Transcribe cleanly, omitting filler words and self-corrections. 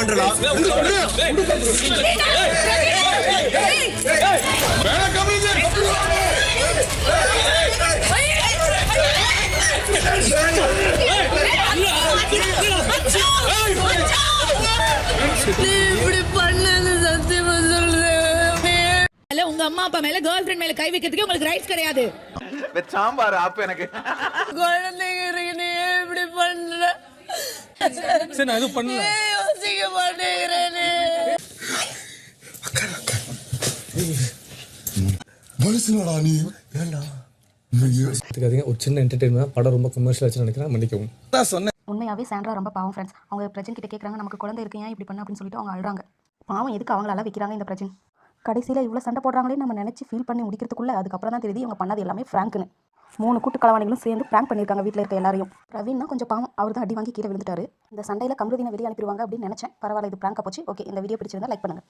பண்றடா. இப்படி பண்ணது சத்தியமா சொல்றேன். உங்க அம்மா அப்பா மேல கேர்ள் ஃபிரெண்ட் மேல கை வைக்கிறதுக்கு உங்களுக்கு ரைட்ஸ் கிடையாது. சாம்பார் ஆப் எனக்கு குழந்தைங்க இருக்கு, நீ இப்படி பண்ற? சரி நான் எதுவும் பண்ணல. யோசிக்க மாட்டேங்கிறேனே. மனுஷனடா நீ. ஏண்டா ஒரு சின்ன என்டர்டெயின்மெண்ட் படம் ரொம்ப கமர்ஷியல் ஆச்சு நினைக்கிறேன், மன்னிக்கவும். நான் சொன்னேன் உண்மையாகவே சாண்ட்ரா ரொம்ப பாவம் ஃப்ரெண்ட்ஸ். அவங்க பிரஜன் கிட்ட கேட்குறாங்க, நமக்கு குழந்தை இருக்கு ஏன் இப்படி பண்ண அப்படின்னு சொல்லிட்டு அவங்க அழுறாங்க. பாவம் எதுக்கு அவங்களால வைக்கிறாங்க இந்த பிரஜன். கடைசியில் இவ்வளோ சண்டை போடுறாங்களே நம்ம நினச்சி ஃபீல் பண்ணி முடிக்கிறதுக்குள்ளே அதுக்கப்புறம் தான் தெரியுது இவங்க பண்ணது எல்லாமே ஃப்ராங்க்னு. 3 கூட்டு களவாணிகளும் சேர்ந்து ப்ராங்க் பண்ணியிருக்காங்க வீட்டில் இருக்க எல்லாரையும். ரவீன்னா கொஞ்சம் பாவம், அவர் தான் அடி வாங்கி கீழே விழுந்துட்டாரு. இந்த சண்டையில் கமருதீனை வெளியே அனுப்பிடுவாங்க அப்படின்னு நினச்சேன். பரவாயில்ல, இது ப்ராங்காக போச்சு. ஓகே, இந்த வீடியோ பிடிச்சிருந்தா லைக் பண்ணுங்கள்.